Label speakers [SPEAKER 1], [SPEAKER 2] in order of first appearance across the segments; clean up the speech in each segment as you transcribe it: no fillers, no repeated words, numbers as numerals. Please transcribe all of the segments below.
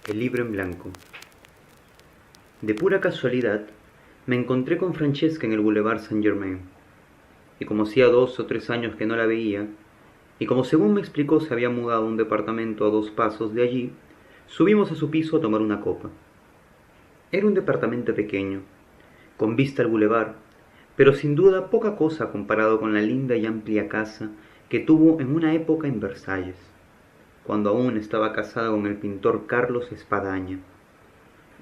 [SPEAKER 1] El libro en blanco. De pura casualidad, me encontré con Francesca en el Boulevard Saint-Germain, y como hacía 2 o 3 años que no la veía, y como según me explicó se había mudado a un departamento a 2 pasos de allí, subimos a su piso a tomar una copa. Era un departamento pequeño, con vista al boulevard, pero sin duda poca cosa comparado con la linda y amplia casa que tuvo en una época en Versalles, cuando aún estaba casada con el pintor Carlos Espadaña.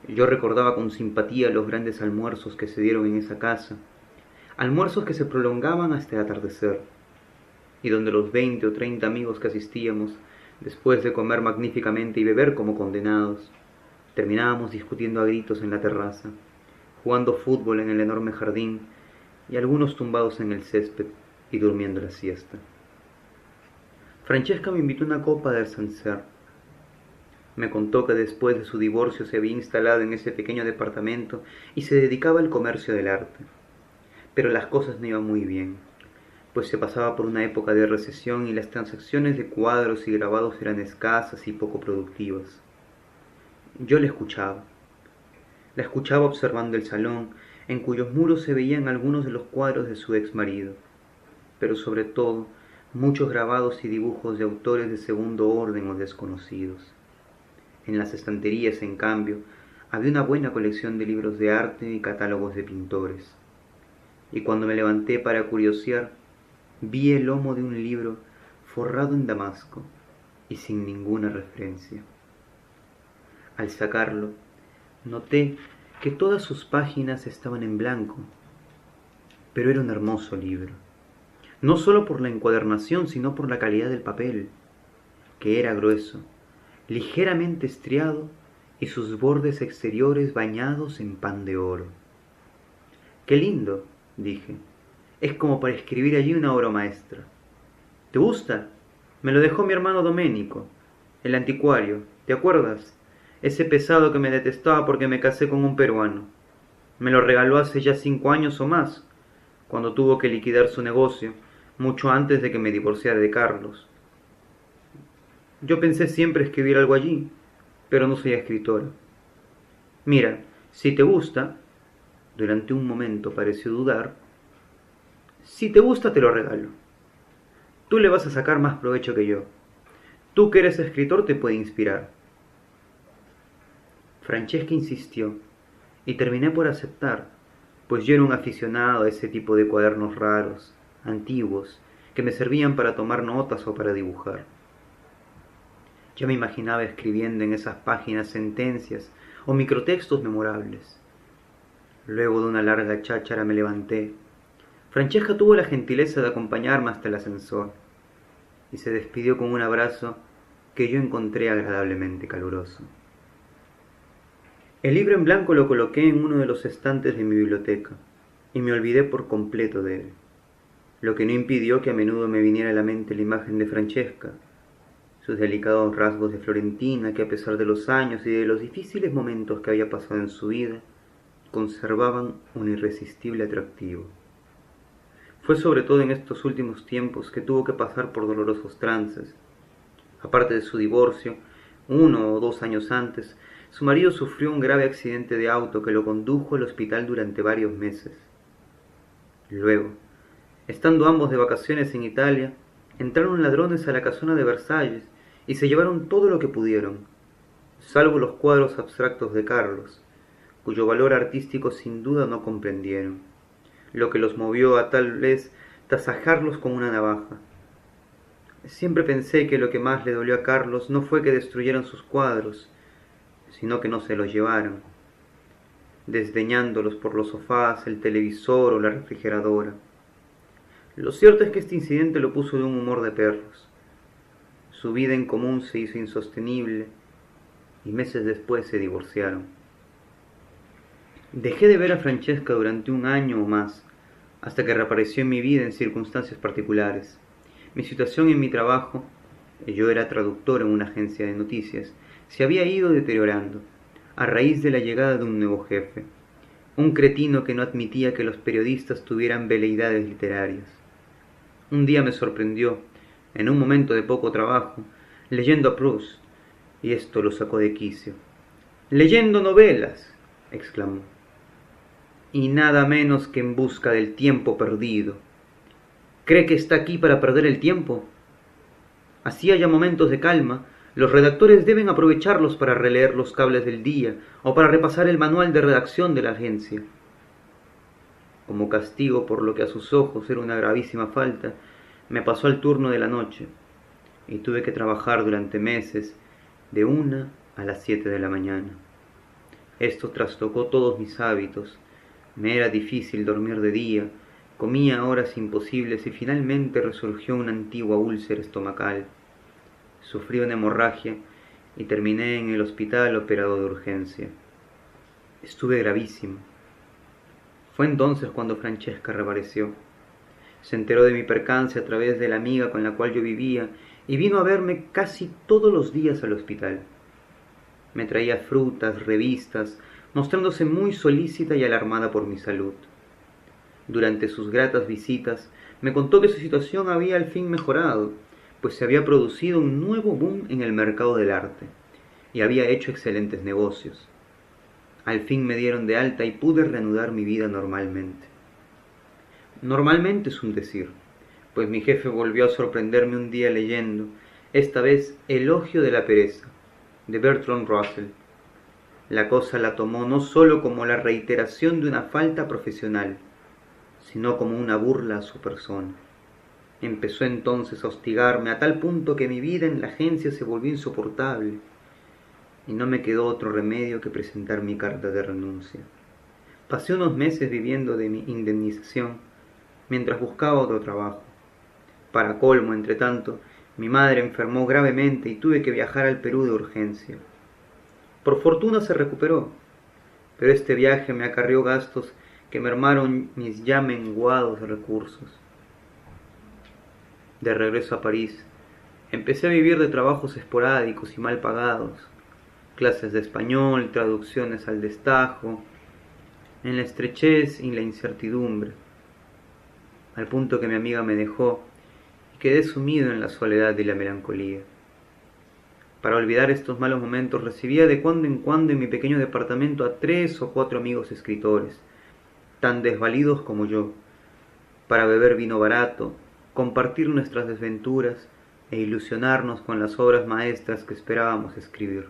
[SPEAKER 1] Yo recordaba con simpatía los grandes almuerzos que se dieron en esa casa, almuerzos que se prolongaban hasta el atardecer, y donde los 20 o 30 amigos que asistíamos, después de comer magníficamente y beber como condenados, terminábamos discutiendo a gritos en la terraza, jugando fútbol en el enorme jardín y algunos tumbados en el césped y durmiendo la siesta. Francesca me invitó una copa de Sancerre. Me contó que después de su divorcio se había instalado en ese pequeño departamento y se dedicaba al comercio del arte. Pero las cosas no iban muy bien, pues se pasaba por una época de recesión y las transacciones de cuadros y grabados eran escasas y poco productivas. Yo la escuchaba observando el salón, en cuyos muros se veían algunos de los cuadros de su ex marido, pero sobre todo muchos grabados y dibujos de autores de segundo orden o desconocidos. En las estanterías, en cambio, había una buena colección de libros de arte y catálogos de pintores. Y cuando me levanté para curiosear, vi el lomo de un libro forrado en damasco y sin ninguna referencia. Al sacarlo, noté que todas sus páginas estaban en blanco, pero era un hermoso libro, no solo por la encuadernación, sino por la calidad del papel, que era grueso, ligeramente estriado y sus bordes exteriores bañados en pan de oro. ¡Qué lindo!, dije. Es como para escribir allí una obra maestra. ¿Te gusta? Me lo dejó mi hermano Domenico, el anticuario, ¿te acuerdas? Ese pesado que me detestaba porque me casé con un peruano. Me lo regaló hace ya 5 años o más, cuando tuvo que liquidar su negocio, mucho antes de que me divorciara de Carlos. Yo pensé siempre escribir algo allí, pero no soy escritora. Mira, si te gusta, durante un momento pareció dudar, si te gusta te lo regalo. Tú le vas a sacar más provecho que yo. Tú que eres escritor te puede inspirar. Francesca insistió, y terminé por aceptar, pues yo era un aficionado a ese tipo de cuadernos raros, antiguos, que me servían para tomar notas o para dibujar. Ya me imaginaba escribiendo en esas páginas sentencias o microtextos memorables. Luego de una larga cháchara me levanté. Francesca tuvo la gentileza de acompañarme hasta el ascensor y se despidió con un abrazo que yo encontré agradablemente caluroso. El libro en blanco lo coloqué en uno de los estantes de mi biblioteca y me olvidé por completo de él, lo que no impidió que a menudo me viniera a la mente la imagen de Francesca, sus delicados rasgos de florentina que a pesar de los años y de los difíciles momentos que había pasado en su vida, conservaban un irresistible atractivo. Fue sobre todo en estos últimos tiempos que tuvo que pasar por dolorosos trances. Aparte de su divorcio, 1 o 2 años antes, su marido sufrió un grave accidente de auto que lo condujo al hospital durante varios meses. Luego, estando ambos de vacaciones en Italia, entraron ladrones a la casona de Versalles y se llevaron todo lo que pudieron, salvo los cuadros abstractos de Carlos, cuyo valor artístico sin duda no comprendieron, lo que los movió a tal vez tasajarlos con una navaja. Siempre pensé que lo que más le dolió a Carlos no fue que destruyeran sus cuadros, sino que no se los llevaron, desdeñándolos por los sofás, el televisor o la refrigeradora. Lo cierto es que este incidente lo puso de un humor de perros. Su vida en común se hizo insostenible y meses después se divorciaron. Dejé de ver a Francesca durante 1 año o más, hasta que reapareció en mi vida en circunstancias particulares. Mi situación en mi trabajo, yo era traductor en una agencia de noticias, se había ido deteriorando, a raíz de la llegada de un nuevo jefe, un cretino que no admitía que los periodistas tuvieran veleidades literarias. Un día me sorprendió, en un momento de poco trabajo, leyendo a Proust, y esto lo sacó de quicio. Leyendo novelas, exclamó, y nada menos que en busca del tiempo perdido. ¿Cree que está aquí para perder el tiempo? Así haya momentos de calma, los redactores deben aprovecharlos para releer los cables del día o para repasar el manual de redacción de la agencia. Como castigo por lo que a sus ojos era una gravísima falta, me pasó el turno de la noche y tuve que trabajar durante meses de 1 a las 7 de la mañana. Esto trastocó todos mis hábitos. Me era difícil dormir de día, comía a horas imposibles y finalmente resurgió una antigua úlcera estomacal. Sufrí una hemorragia y terminé en el hospital operado de urgencia. Estuve gravísimo. Fue entonces cuando Francesca reapareció. Se enteró de mi percance a través de la amiga con la cual yo vivía y vino a verme casi todos los días al hospital. Me traía frutas, revistas, mostrándose muy solícita y alarmada por mi salud. Durante sus gratas visitas me contó que su situación había al fin mejorado, pues se había producido un nuevo boom en el mercado del arte y había hecho excelentes negocios. Al fin me dieron de alta y pude reanudar mi vida normalmente. Normalmente es un decir, pues mi jefe volvió a sorprenderme un día leyendo, esta vez Elogio de la pereza, de Bertrand Russell. La cosa la tomó no sólo como la reiteración de una falta profesional, sino como una burla a su persona. Empezó entonces a hostigarme a tal punto que mi vida en la agencia se volvió insoportable y no me quedó otro remedio que presentar mi carta de renuncia. Pasé unos meses viviendo de mi indemnización mientras buscaba otro trabajo. Para colmo, entre tanto, mi madre enfermó gravemente y tuve que viajar al Perú de urgencia. Por fortuna se recuperó, pero este viaje me acarreó gastos que mermaron mis ya menguados recursos. De regreso a París, empecé a vivir de trabajos esporádicos y mal pagados, clases de español, traducciones al destajo, en la estrechez y la incertidumbre, al punto que mi amiga me dejó y quedé sumido en la soledad y la melancolía. Para olvidar estos malos momentos recibía de cuando en cuando en mi pequeño departamento a 3 o 4 amigos escritores, tan desvalidos como yo, para beber vino barato, compartir nuestras desventuras e ilusionarnos con las obras maestras que esperábamos escribir.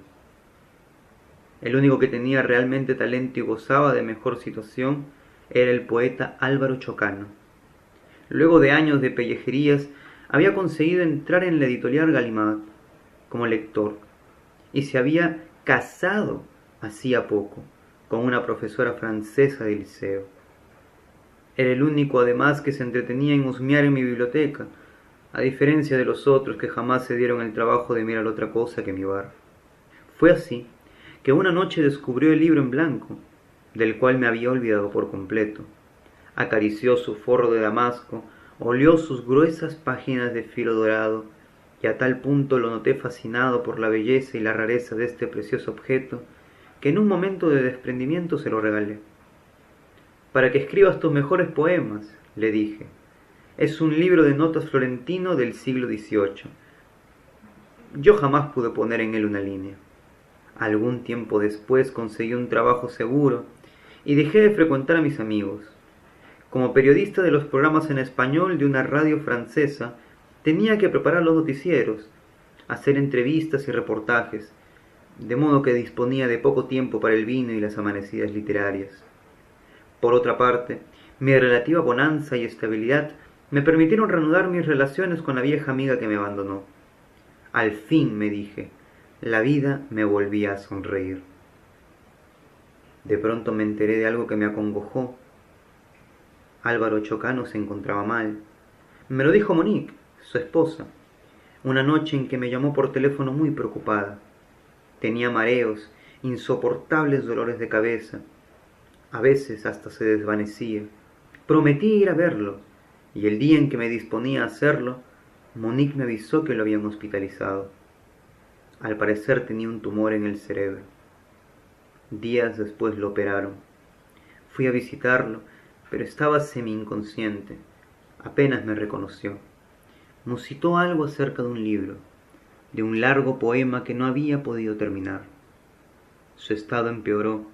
[SPEAKER 1] El único que tenía realmente talento y gozaba de mejor situación era el poeta Álvaro Chocano. Luego de años de pellejerías, había conseguido entrar en la editorial Gallimard como lector y se había casado hacía poco con una profesora francesa de liceo. Era el único además que se entretenía en husmear en mi biblioteca, a diferencia de los otros que jamás se dieron el trabajo de mirar otra cosa que mi bar. Fue así que una noche descubrió el libro en blanco, del cual me había olvidado por completo. Acarició su forro de damasco, olió sus gruesas páginas de filo dorado, y a tal punto lo noté fascinado por la belleza y la rareza de este precioso objeto, que en un momento de desprendimiento se lo regalé. Para que escribas tus mejores poemas, le dije. Es un libro de notas florentino del siglo XVIII. Yo jamás pude poner en él una línea. Algún tiempo después conseguí un trabajo seguro y dejé de frecuentar a mis amigos. Como periodista de los programas en español de una radio francesa, tenía que preparar los noticieros, hacer entrevistas y reportajes, de modo que disponía de poco tiempo para el vino y las amanecidas literarias. Por otra parte, mi relativa bonanza y estabilidad me permitieron reanudar mis relaciones con la vieja amiga que me abandonó. Al fin, me dije, la vida me volvía a sonreír. De pronto me enteré de algo que me acongojó. Álvaro Chocano se encontraba mal. Me lo dijo Monique, su esposa, una noche en que me llamó por teléfono muy preocupada. Tenía mareos, insoportables dolores de cabeza. A veces hasta se desvanecía. Prometí ir a verlo, y el día en que me disponía a hacerlo, Monique me avisó que lo habían hospitalizado. Al parecer tenía un tumor en el cerebro. Días después lo operaron. Fui a visitarlo, pero estaba semi-inconsciente. Apenas me reconoció. Musitó algo acerca de un libro, de un largo poema que no había podido terminar. Su estado empeoró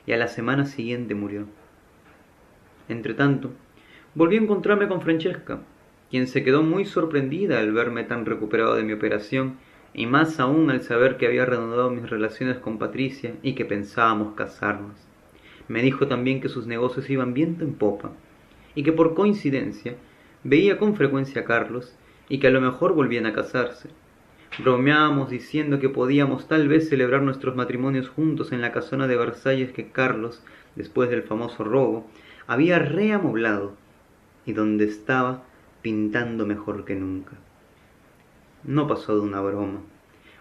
[SPEAKER 1] y a la semana siguiente murió. Entretanto, volví a encontrarme con Francesca, quien se quedó muy sorprendida al verme tan recuperado de mi operación y más aún al saber que había reanudado mis relaciones con Patricia y que pensábamos casarnos. Me dijo también que sus negocios iban viento en popa y que por coincidencia veía con frecuencia a Carlos y que a lo mejor volvían a casarse. Bromeábamos diciendo que podíamos tal vez celebrar nuestros matrimonios juntos en la casona de Versalles que Carlos, después del famoso robo, había reamoblado y donde estaba pintando mejor que nunca. No pasó de una broma.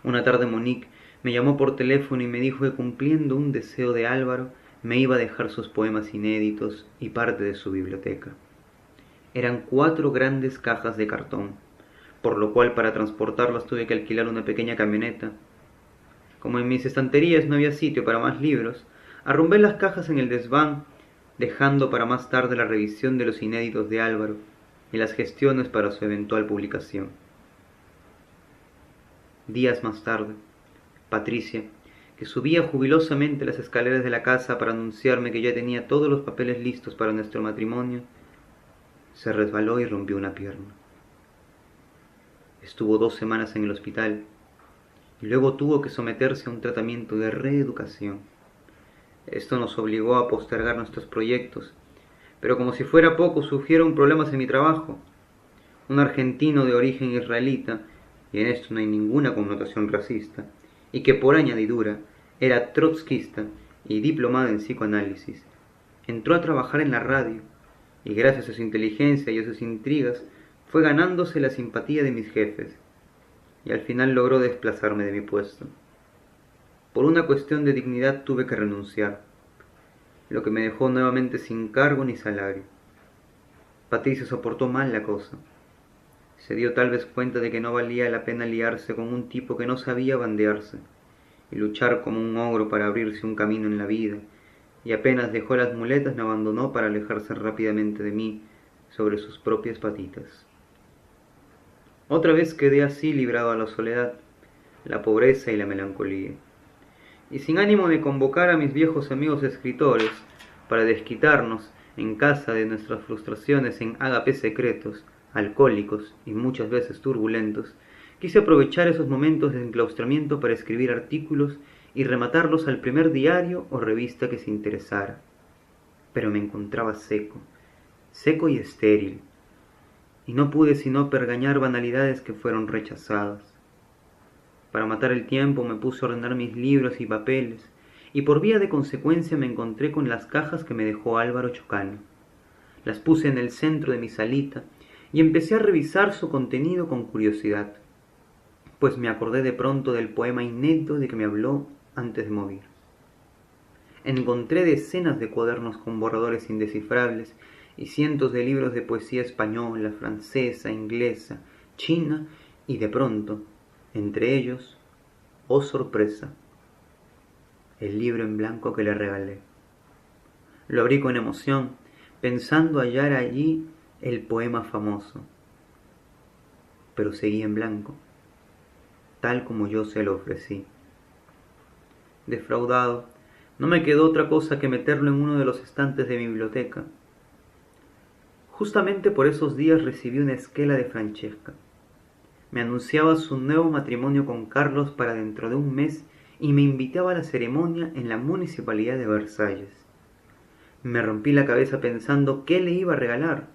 [SPEAKER 1] Una tarde Monique me llamó por teléfono y me dijo que cumpliendo un deseo de Álvaro me iba a dejar sus poemas inéditos y parte de su biblioteca. Eran 4 grandes cajas de cartón, por lo cual para transportarlas tuve que alquilar una pequeña camioneta. Como en mis estanterías no había sitio para más libros, arrumbé las cajas en el desván, dejando para más tarde la revisión de los inéditos de Álvaro y las gestiones para su eventual publicación. Días más tarde, Patricia, que subía jubilosamente las escaleras de la casa para anunciarme que ya tenía todos los papeles listos para nuestro matrimonio, se resbaló y rompió una pierna. Estuvo 2 semanas en el hospital y luego tuvo que someterse a un tratamiento de reeducación. Esto nos obligó a postergar nuestros proyectos, pero como si fuera poco surgieron problemas en mi trabajo. Un argentino de origen israelita, y en esto no hay ninguna connotación racista, y que por añadidura era trotskista y diplomado en psicoanálisis, entró a trabajar en la radio, y gracias a su inteligencia y a sus intrigas fue ganándose la simpatía de mis jefes, y al final logró desplazarme de mi puesto. Por una cuestión de dignidad tuve que renunciar, lo que me dejó nuevamente sin cargo ni salario. Patricia soportó mal la cosa. Se dio tal vez cuenta de que no valía la pena liarse con un tipo que no sabía bandearse y luchar como un ogro para abrirse un camino en la vida, y apenas dejó las muletas me abandonó para alejarse rápidamente de mí sobre sus propias patitas. Otra vez quedé así librado a la soledad, la pobreza y la melancolía, y sin ánimo de convocar a mis viejos amigos escritores para desquitarnos en casa de nuestras frustraciones en ágapes secretos, alcohólicos y muchas veces turbulentos, quise aprovechar esos momentos de enclaustramiento para escribir artículos y rematarlos al primer diario o revista que se interesara. Pero me encontraba seco y estéril, y no pude sino pergañar banalidades que fueron rechazadas. Para matar el tiempo me puse a ordenar mis libros y papeles, y por vía de consecuencia me encontré con las cajas que me dejó Álvaro Chocano. Las puse en el centro de mi salita y empecé a revisar su contenido con curiosidad, pues me acordé de pronto del poema inédito de que me habló antes de morir. Encontré decenas de cuadernos con borradores indescifrables y cientos de libros de poesía española, francesa, inglesa, china y de pronto, entre ellos, oh sorpresa, el libro en blanco que le regalé. Lo abrí con emoción, pensando hallar allí el poema famoso, pero seguía en blanco, tal como yo se lo ofrecí. Defraudado, no me quedó otra cosa que meterlo en uno de los estantes de mi biblioteca. Justamente por esos días recibí una esquela de Francesca. Me anunciaba su nuevo matrimonio con Carlos para dentro de un mes y me invitaba a la ceremonia en la municipalidad de Versalles. Me rompí la cabeza pensando qué le iba a regalar,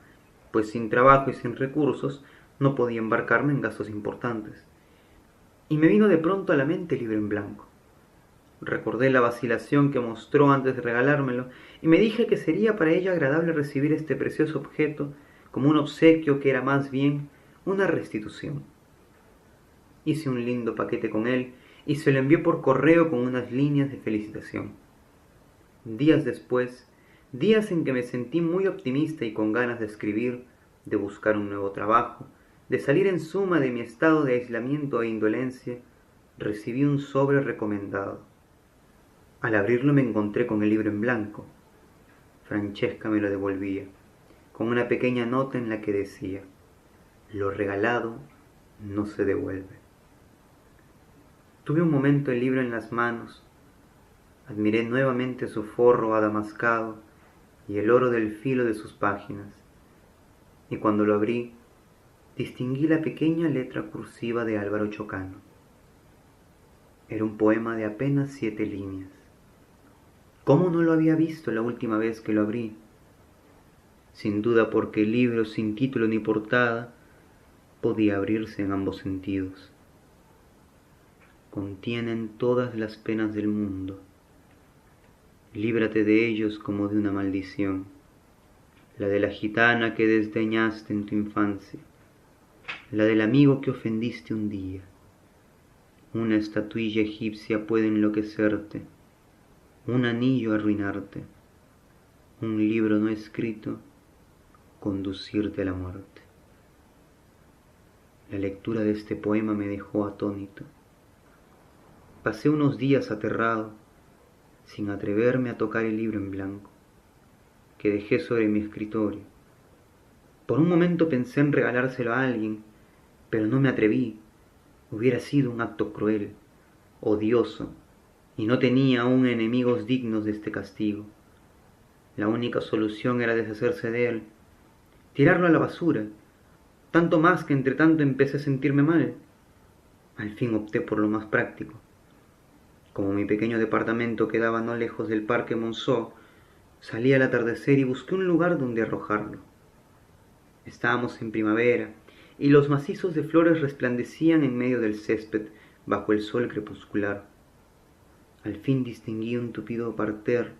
[SPEAKER 1] pues sin trabajo y sin recursos no podía embarcarme en gastos importantes. Y me vino de pronto a la mente el libro en blanco. Recordé la vacilación que mostró antes de regalármelo y me dije que sería para ella agradable recibir este precioso objeto como un obsequio que era más bien una restitución. Hice un lindo paquete con él y se lo envié por correo con unas líneas de felicitación. Días después, días en que me sentí muy optimista y con ganas de escribir, de buscar un nuevo trabajo, de salir en suma de mi estado de aislamiento e indolencia, recibí un sobre recomendado. Al abrirlo me encontré con el libro en blanco. Francesca me lo devolvía, con una pequeña nota en la que decía: lo regalado no se devuelve. Tuve un momento el libro en las manos, Admiré nuevamente su forro adamascado y el oro del filo de sus páginas, y cuando lo abrí, distinguí la pequeña letra cursiva de Álvaro Chocano. Era un poema de apenas 7 líneas. ¿Cómo no lo había visto la última vez que lo abrí? Sin duda porque el libro sin título ni portada podía abrirse en ambos sentidos. Contienen todas las penas del mundo. Líbrate de ellos como de una maldición, la de la gitana que desdeñaste en tu infancia, la del amigo que ofendiste un día. Una estatuilla egipcia puede enloquecerte, un anillo arruinarte, un libro no escrito conducirte a la muerte. La lectura de este poema me dejó atónito. Pasé unos días aterrado, sin atreverme a tocar el libro en blanco, que dejé sobre mi escritorio. Por un momento pensé en regalárselo a alguien, pero no me atreví. Hubiera sido un acto cruel, odioso, y no tenía aún enemigos dignos de este castigo. La única solución era deshacerse de él, tirarlo a la basura, tanto más que entre tanto empecé a sentirme mal. Al fin opté por lo más práctico. Como mi pequeño departamento quedaba no lejos del Parque Monceau, salí al atardecer y busqué un lugar donde arrojarlo. Estábamos en primavera, y los macizos de flores resplandecían en medio del césped bajo el sol crepuscular. Al fin distinguí un tupido parterre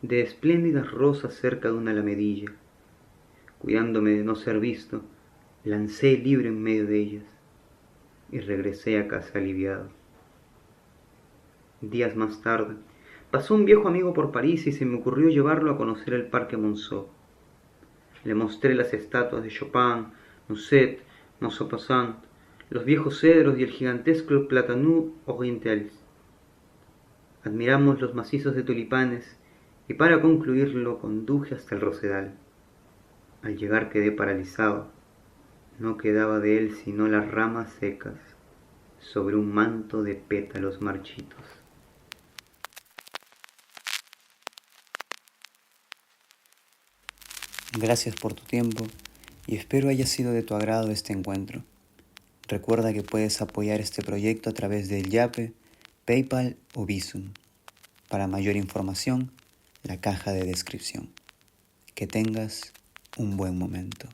[SPEAKER 1] de espléndidas rosas cerca de una alamedilla. Cuidándome de no ser visto, lancé el libro en medio de ellas y regresé a casa aliviado. Días más tarde, pasó un viejo amigo por París y se me ocurrió llevarlo a conocer el Parque Monceau. Le mostré las estatuas de Chopin, Musset, Maupassant, los viejos cedros y el gigantesco Platanus orientalis. Admiramos los macizos de tulipanes y para concluir lo conduje hasta el rosedal. Al llegar quedé paralizado. No quedaba de él sino las ramas secas sobre un manto de pétalos marchitos.
[SPEAKER 2] Gracias por tu tiempo y espero haya sido de tu agrado este encuentro. Recuerda que puedes apoyar este proyecto a través del Yape, PayPal o Bizum. Para mayor información, la caja de descripción. Que tengas un buen momento.